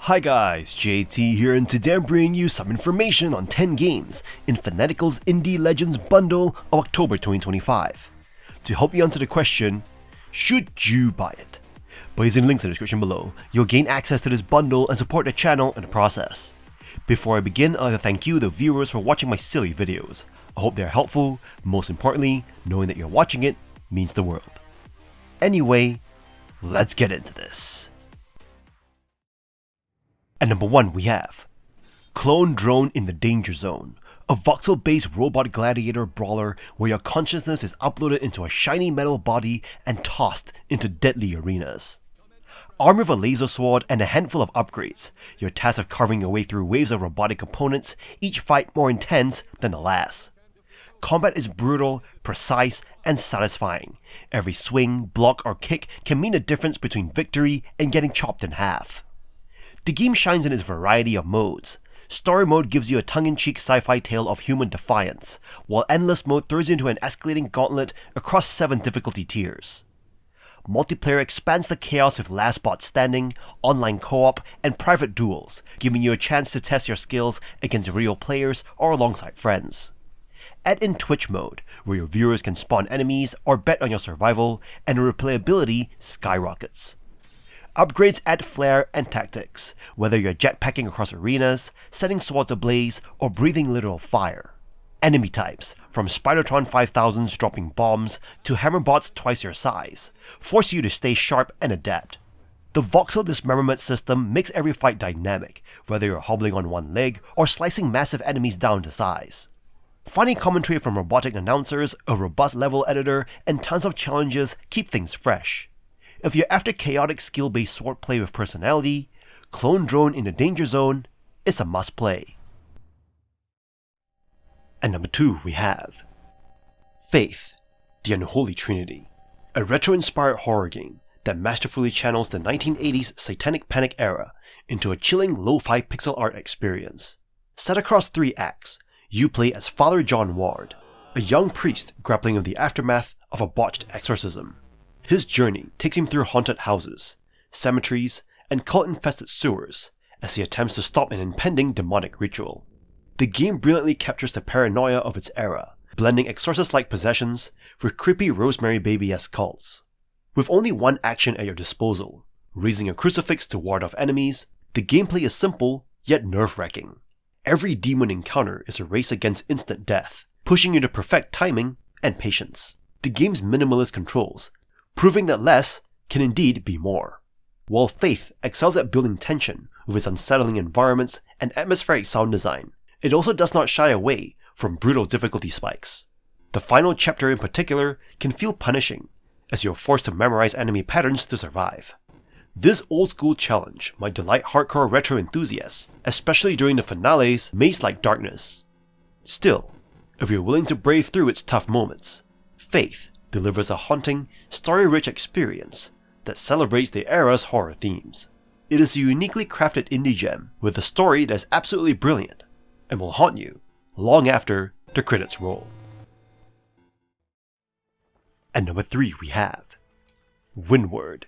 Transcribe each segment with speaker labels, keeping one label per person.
Speaker 1: Hi guys, JT here, and today I'm bringing you some information on 10 games in Fanatical's Indie Legends bundle of October 2025. To help you answer the question, should you buy it? By using links in the description below, you'll gain access to this bundle and support the channel in the process. Before I begin, I'd like to thank you, the viewers, for watching my silly videos. I hope they're helpful. Most importantly, knowing that you're watching it means the world. Anyway, let's get into this. At number 1 we have Clone Drone in the Danger Zone, a voxel-based robot gladiator brawler where your consciousness is uploaded into a shiny metal body and tossed into deadly arenas. Armed with a laser sword and a handful of upgrades, you're tasked with carving your way through waves of robotic opponents, each fight more intense than the last. Combat is brutal, precise, and satisfying. Every swing, block, or kick can mean the difference between victory and getting chopped in half. The game shines in its variety of modes. Story mode gives you a tongue-in-cheek sci-fi tale of human defiance, while Endless mode throws you into an escalating gauntlet across 7 difficulty tiers. Multiplayer expands the chaos with last bot standing, online co-op, and private duels, giving you a chance to test your skills against real players or alongside friends. Add in Twitch mode, where your viewers can spawn enemies or bet on your survival, and replayability skyrockets. Upgrades add flair and tactics, whether you're jetpacking across arenas, setting swords ablaze, or breathing literal fire. Enemy types, from Spidertron 5000s dropping bombs to hammerbots twice your size, force you to stay sharp and adapt. The voxel dismemberment system makes every fight dynamic, whether you're hobbling on one leg or slicing massive enemies down to size. Funny commentary from robotic announcers, a robust level editor, and tons of challenges keep things fresh. If you're after chaotic skill-based swordplay with personality, Clone Drone in the Danger Zone is a must-play. At number 2 we have Faith, the Unholy Trinity, a retro-inspired horror game that masterfully channels the 1980s Satanic Panic era into a chilling lo-fi pixel art experience. Set across 3 acts, you play as Father John Ward, a young priest grappling with the aftermath of a botched exorcism. His journey takes him through haunted houses, cemeteries, and cult-infested sewers as he attempts to stop an impending demonic ritual. The game brilliantly captures the paranoia of its era, blending exorcist-like possessions with creepy Rosemary Baby-esque cults. With only one action at your disposal, raising a crucifix to ward off enemies, the gameplay is simple yet nerve-wracking. Every demon encounter is a race against instant death, pushing you to perfect timing and patience. The game's minimalist controls, proving that less can indeed be more. While Faith excels at building tension with its unsettling environments and atmospheric sound design, it also does not shy away from brutal difficulty spikes. The final chapter in particular can feel punishing, as you're forced to memorize enemy patterns to survive. This old-school challenge might delight hardcore retro enthusiasts, especially during the finale's maze-like darkness. Still, if you're willing to brave through its tough moments, Faith delivers a haunting, story-rich experience that celebrates the era's horror themes. It is a uniquely crafted indie gem with a story that is absolutely brilliant and will haunt you long after the credits roll. At number 3 we have Windward,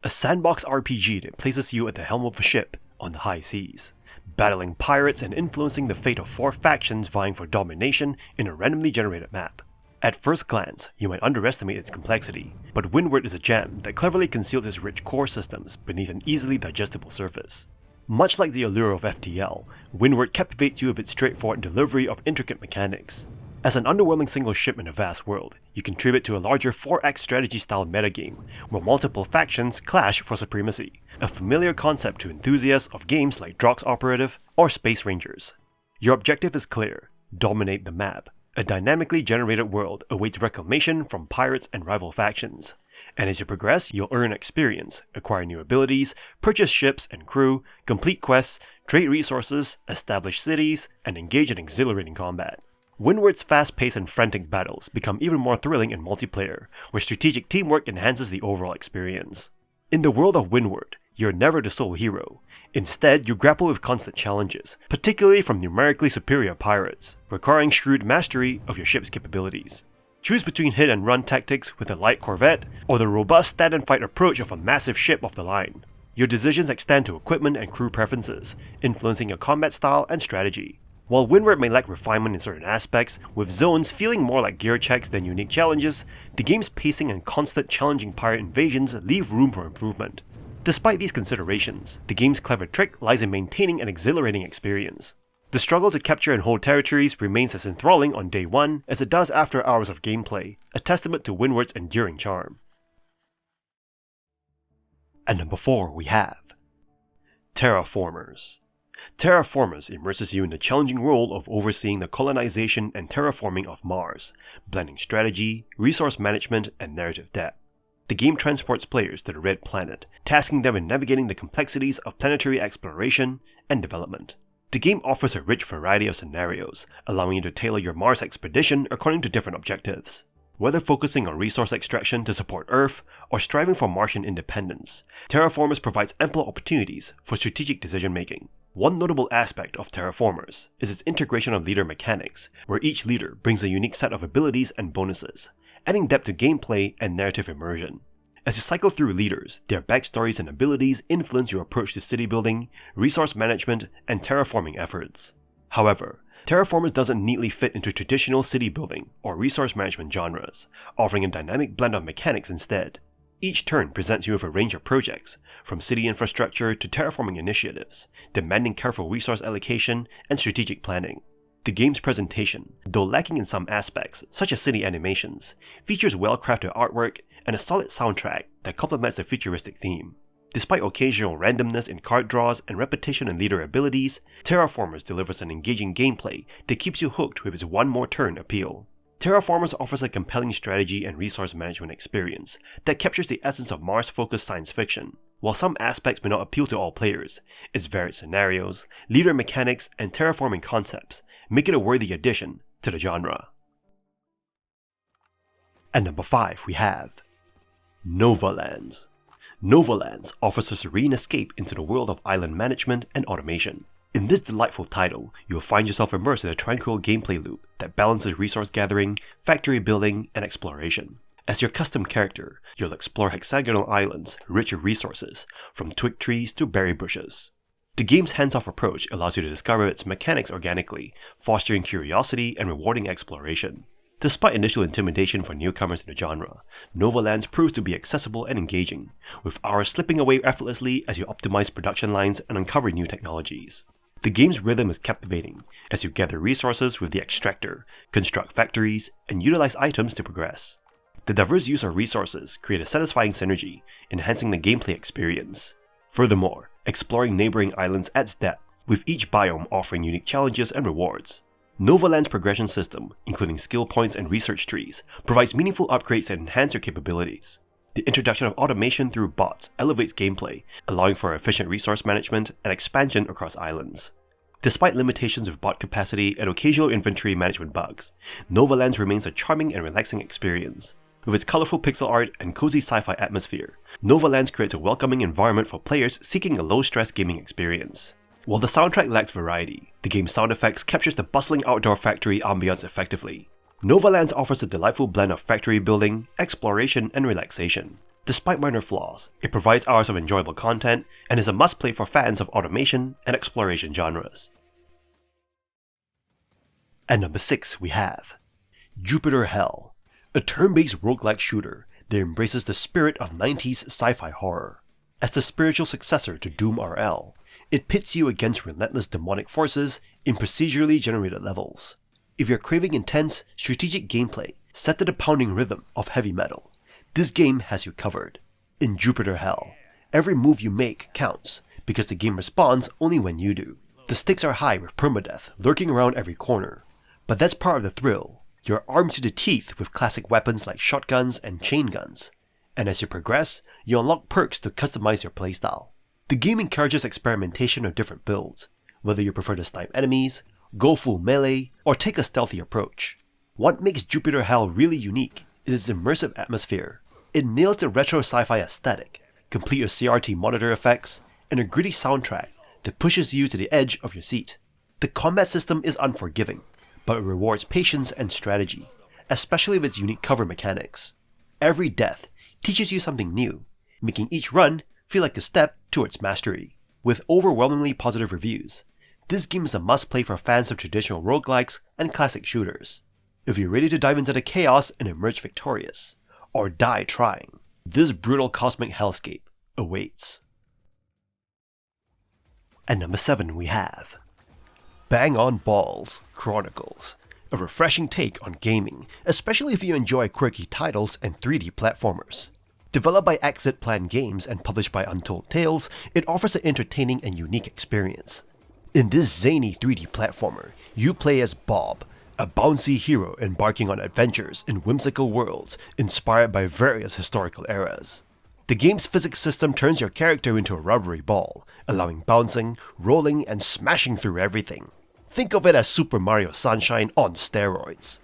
Speaker 1: a sandbox RPG that places you at the helm of a ship on the high seas, battling pirates and influencing the fate of 4 factions vying for domination in a randomly generated map. At first glance, you might underestimate its complexity, but Windward is a gem that cleverly conceals its rich core systems beneath an easily digestible surface. Much like the allure of FTL, Windward captivates you with its straightforward delivery of intricate mechanics. As an underwhelming single ship in a vast world, you contribute to a larger 4X strategy-style metagame, where multiple factions clash for supremacy, a familiar concept to enthusiasts of games like Drox Operative or Space Rangers. Your objective is clear: dominate the map. A dynamically generated world awaits reclamation from pirates and rival factions, and as you progress, you'll earn experience, acquire new abilities, purchase ships and crew, complete quests, trade resources, establish cities, and engage in exhilarating combat. Windward's fast-paced and frantic battles become even more thrilling in multiplayer, where strategic teamwork enhances the overall experience. In the world of Windward, you're never the sole hero. Instead, you grapple with constant challenges, particularly from numerically superior pirates, requiring shrewd mastery of your ship's capabilities. Choose between hit and run tactics with a light corvette, or the robust stand and fight approach of a massive ship of the line. Your decisions extend to equipment and crew preferences, influencing your combat style and strategy. While Windward may lack refinement in certain aspects, with zones feeling more like gear checks than unique challenges, the game's pacing and constant challenging pirate invasions leave room for improvement. Despite these considerations, the game's clever trick lies in maintaining an exhilarating experience. The struggle to capture and hold territories remains as enthralling on day one as it does after hours of gameplay, a testament to Windward's enduring charm. At number 4 we have Terraformers. Terraformers immerses you in the challenging role of overseeing the colonization and terraforming of Mars, blending strategy, resource management, and narrative depth. The game transports players to the Red Planet, tasking them in navigating the complexities of planetary exploration and development. The game offers a rich variety of scenarios, allowing you to tailor your Mars expedition according to different objectives. Whether focusing on resource extraction to support Earth or striving for Martian independence, Terraformers provides ample opportunities for strategic decision-making. One notable aspect of Terraformers is its integration of leader mechanics, where each leader brings a unique set of abilities and bonuses, adding depth to gameplay and narrative immersion. As you cycle through leaders, their backstories and abilities influence your approach to city building, resource management, and terraforming efforts. However, Terraformers doesn't neatly fit into traditional city building or resource management genres, offering a dynamic blend of mechanics instead. Each turn presents you with a range of projects, from city infrastructure to terraforming initiatives, demanding careful resource allocation and strategic planning. The game's presentation, though lacking in some aspects, such as city animations, features well-crafted artwork and a solid soundtrack that complements the futuristic theme. Despite occasional randomness in card draws and repetition in leader abilities, Terraformers delivers an engaging gameplay that keeps you hooked with its one more turn appeal. Terraformers offers a compelling strategy and resource management experience that captures the essence of Mars-focused science fiction. While some aspects may not appeal to all players, its varied scenarios, leader mechanics, and terraforming concepts make it a worthy addition to the genre. At number 5 we have Novalands. Novalands offers a serene escape into the world of island management and automation. In this delightful title, you'll find yourself immersed in a tranquil gameplay loop that balances resource gathering, factory building, and exploration. As your custom character, you'll explore hexagonal islands rich in resources, from twig trees to berry bushes. The game's hands-off approach allows you to discover its mechanics organically, fostering curiosity and rewarding exploration. Despite initial intimidation for newcomers in the genre, Novalands proves to be accessible and engaging, with hours slipping away effortlessly as you optimize production lines and uncover new technologies. The game's rhythm is captivating as you gather resources with the extractor, construct factories, and utilize items to progress. The diverse use of resources create a satisfying synergy, enhancing the gameplay experience. Furthermore, exploring neighboring islands adds depth, with each biome offering unique challenges and rewards. Novaland's progression system, including skill points and research trees, provides meaningful upgrades that enhance your capabilities. The introduction of automation through bots elevates gameplay, allowing for efficient resource management and expansion across islands. Despite limitations with bot capacity and occasional inventory management bugs, Novalands remains a charming and relaxing experience. With its colorful pixel art and cozy sci-fi atmosphere, Novalands creates a welcoming environment for players seeking a low-stress gaming experience. While the soundtrack lacks variety, the game's sound effects captures the bustling outdoor factory ambience effectively. Novalands offers a delightful blend of factory building, exploration, and relaxation. Despite minor flaws, it provides hours of enjoyable content and is a must-play for fans of automation and exploration genres. At number 6 we have Jupiter Hell, a turn-based roguelike shooter that embraces the spirit of 90s sci-fi horror. As the spiritual successor to Doom RL, it pits you against relentless demonic forces in procedurally generated levels. If you're craving intense, strategic gameplay set to the pounding rhythm of heavy metal, this game has you covered. In Jupiter Hell, every move you make counts, because the game responds only when you do. The stakes are high with permadeath lurking around every corner, but that's part of the thrill. You're armed to the teeth with classic weapons like shotguns and chain guns, and as you progress, you unlock perks to customize your playstyle. The game encourages experimentation of different builds, whether you prefer to snipe enemies, go full melee, or take a stealthy approach. What makes Jupiter Hell really unique is its immersive atmosphere. It nails the retro sci-fi aesthetic, complete with CRT monitor effects, and a gritty soundtrack that pushes you to the edge of your seat. The combat system is unforgiving, but it rewards patience and strategy, especially with its unique cover mechanics. Every death teaches you something new, making each run feel like a step to its mastery. With overwhelmingly positive reviews, this game is a must-play for fans of traditional roguelikes and classic shooters. If you're ready to dive into the chaos and emerge victorious, or die trying, this brutal cosmic hellscape awaits. At number 7 we have Bang on Balls Chronicles, a refreshing take on gaming, especially if you enjoy quirky titles and 3D platformers. Developed by Exit Plan Games and published by Untold Tales, it offers an entertaining and unique experience. In this zany 3D platformer, you play as Bob, a bouncy hero embarking on adventures in whimsical worlds inspired by various historical eras. The game's physics system turns your character into a rubbery ball, allowing bouncing, rolling, and smashing through everything. Think of it as Super Mario Sunshine on steroids.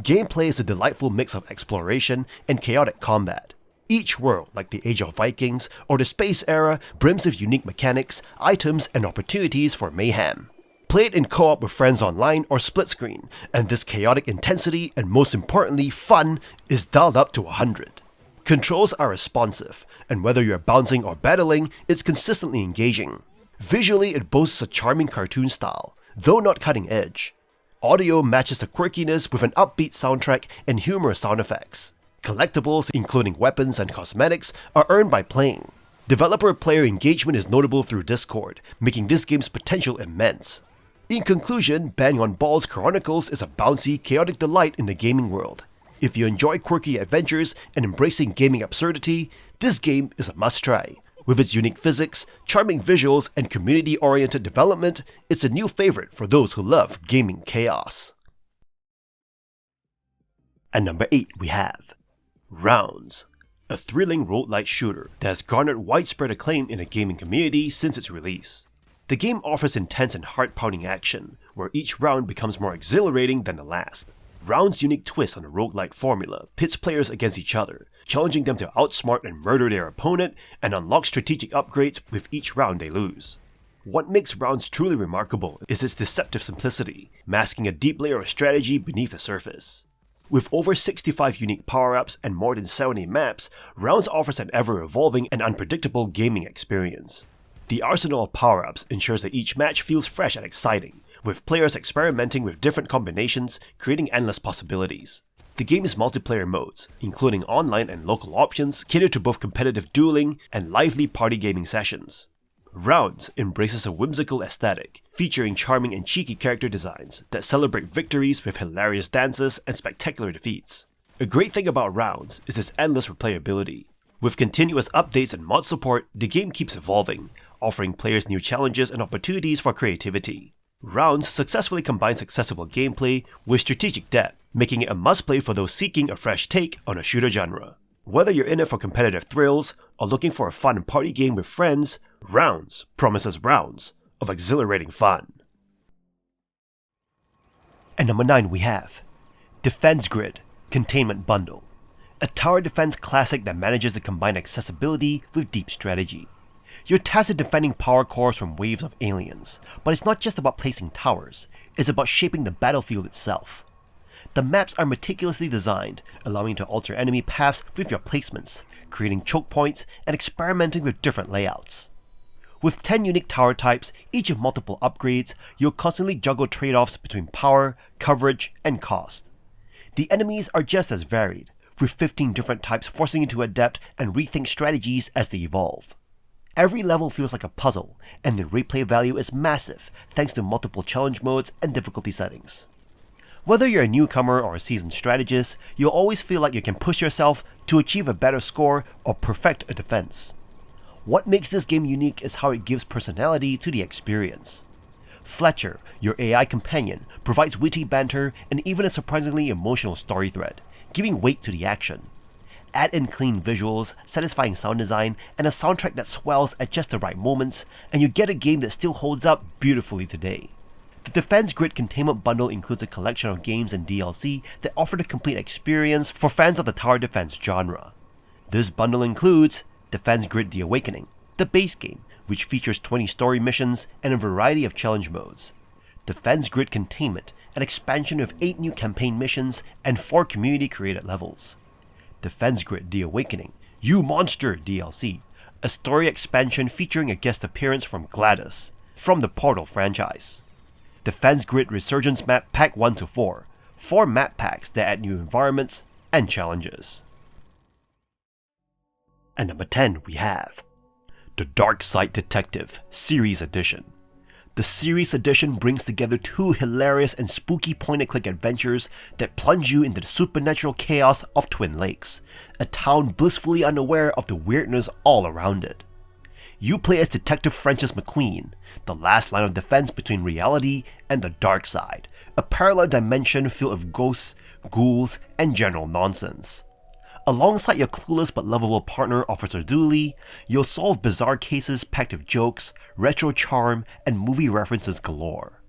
Speaker 1: Gameplay is a delightful mix of exploration and chaotic combat. Each world, like the Age of Vikings or the Space Era, brims with unique mechanics, items, and opportunities for mayhem. Play it in co-op with friends online or split screen, and this chaotic intensity and most importantly fun is dialed up to 100. Controls are responsive, and whether you're bouncing or battling, it's consistently engaging. Visually, it boasts a charming cartoon style, though not cutting edge. Audio matches the quirkiness with an upbeat soundtrack and humorous sound effects. Collectibles, including weapons and cosmetics, are earned by playing. Developer-player engagement is notable through Discord, making this game's potential immense. In conclusion, Bang on Balls Chronicles is a bouncy, chaotic delight in the gaming world. If you enjoy quirky adventures and embracing gaming absurdity, this game is a must-try. With its unique physics, charming visuals, and community-oriented development, it's a new favorite for those who love gaming chaos. At number 8 we have Rounds, a thrilling roguelike shooter that has garnered widespread acclaim in the gaming community since its release. The game offers intense and heart-pounding action, where each round becomes more exhilarating than the last. Round's unique twist on the roguelike formula pits players against each other, challenging them to outsmart and murder their opponent and unlock strategic upgrades with each round they lose. What makes Rounds truly remarkable is its deceptive simplicity, masking a deep layer of strategy beneath the surface. With over 65 unique power-ups and more than 70 maps, Rounds offers an ever-evolving and unpredictable gaming experience. The arsenal of power-ups ensures that each match feels fresh and exciting, with players experimenting with different combinations, creating endless possibilities. The game's multiplayer modes, including online and local options, cater to both competitive dueling and lively party gaming sessions. Rounds embraces a whimsical aesthetic, featuring charming and cheeky character designs that celebrate victories with hilarious dances and spectacular defeats. A great thing about Rounds is its endless replayability. With continuous updates and mod support, the game keeps evolving, offering players new challenges and opportunities for creativity. Rounds successfully combines accessible gameplay with strategic depth, making it a must-play for those seeking a fresh take on a shooter genre. Whether you're in it for competitive thrills or looking for a fun party game with friends, Rounds promises rounds of exhilarating fun. At number 9 we have Defense Grid Containment Bundle, a tower defense classic that manages to combine accessibility with deep strategy. You're tasked with defending power cores from waves of aliens, but it's not just about placing towers, it's about shaping the battlefield itself. The maps are meticulously designed, allowing you to alter enemy paths with your placements, creating choke points and experimenting with different layouts. With 10 unique tower types, each with multiple upgrades, you'll constantly juggle trade-offs between power, coverage, and cost. The enemies are just as varied, with 15 different types forcing you to adapt and rethink strategies as they evolve. Every level feels like a puzzle, and the replay value is massive thanks to multiple challenge modes and difficulty settings. Whether you're a newcomer or a seasoned strategist, you'll always feel like you can push yourself to achieve a better score or perfect a defense. What makes this game unique is how it gives personality to the experience. Fletcher, your AI companion, provides witty banter and even a surprisingly emotional story thread, giving weight to the action. Add in clean visuals, satisfying sound design, and a soundtrack that swells at just the right moments, and you get a game that still holds up beautifully today. The Defense Grid Containment Bundle includes a collection of games and DLC that offer the complete experience for fans of the tower defense genre. This bundle includes Defense Grid The Awakening, the base game, which features 20 story missions and a variety of challenge modes. Defense Grid Containment, an expansion with 8 new campaign missions and 4 community-created levels. Defense Grid The Awakening, You Monster DLC, a story expansion featuring a guest appearance from Gladys, from the Portal franchise. Defense Grid Resurgence Map Pack 1-4, 4 map packs that add new environments and challenges. And number 10 we have the Darkside Detective Series Edition. The Series Edition brings together 2 hilarious and spooky point-and-click adventures that plunge you into the supernatural chaos of Twin Lakes, a town blissfully unaware of the weirdness all around it. You play as Detective Francis McQueen, the last line of defense between reality and the dark side, a parallel dimension filled with ghosts, ghouls, and general nonsense. Alongside your clueless but lovable partner Officer Dooley, you'll solve bizarre cases packed with jokes, retro charm, and movie references galore.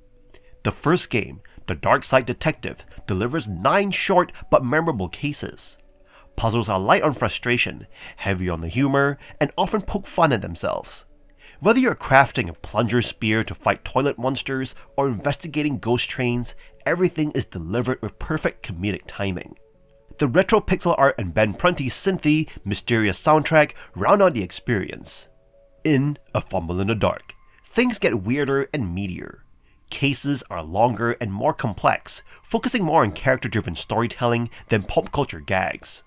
Speaker 1: The first game, The Darkside Detective, delivers 9 short but memorable cases. Puzzles are light on frustration, heavy on the humor, and often poke fun at themselves. Whether you're crafting a plunger spear to fight toilet monsters or investigating ghost trains, everything is delivered with perfect comedic timing. The retro pixel art and Ben Prunty's synthy, mysterious soundtrack round out the experience. In A Fumble in the Dark, things get weirder and meatier. Cases are longer and more complex, focusing more on character-driven storytelling than pop culture gags.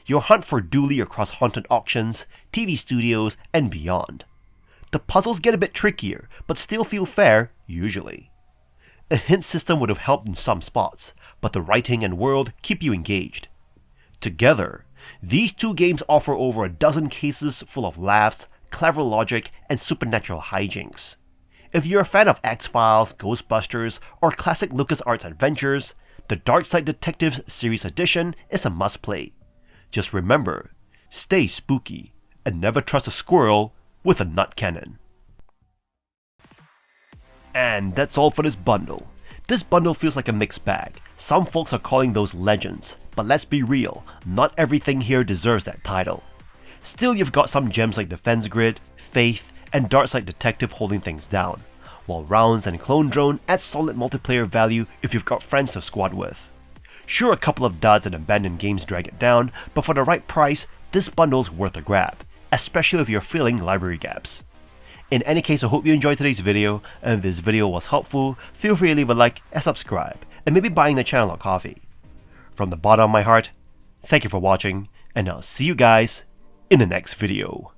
Speaker 1: You'll hunt for Dooley across haunted auctions, TV studios, and beyond. The puzzles get a bit trickier, but still feel fair, usually. A hint system would have helped in some spots, but the writing and world keep you engaged. Together, these 2 games offer over a dozen cases full of laughs, clever logic, and supernatural hijinks. If you're a fan of X-Files, Ghostbusters, or classic LucasArts adventures, the Darkside Detectives Series Edition is a must-play. Just remember, stay spooky, and never trust a squirrel with a nut cannon. And that's all for this bundle. This bundle feels like a mixed bag. Some folks are calling those legends, but let's be real, not everything here deserves that title. Still, you've got some gems like Defense Grid, Faith, and Darkside Detective holding things down, while Rounds and Clone Drone add solid multiplayer value if you've got friends to squad with. Sure, a couple of duds and abandoned games drag it down, but for the right price, this bundle's worth a grab, especially if you're filling library gaps. In any case, I hope you enjoyed today's video, and if this video was helpful, feel free to leave a like and subscribe, and maybe buying the channel a coffee. From the bottom of my heart, thank you for watching, and I'll see you guys in the next video.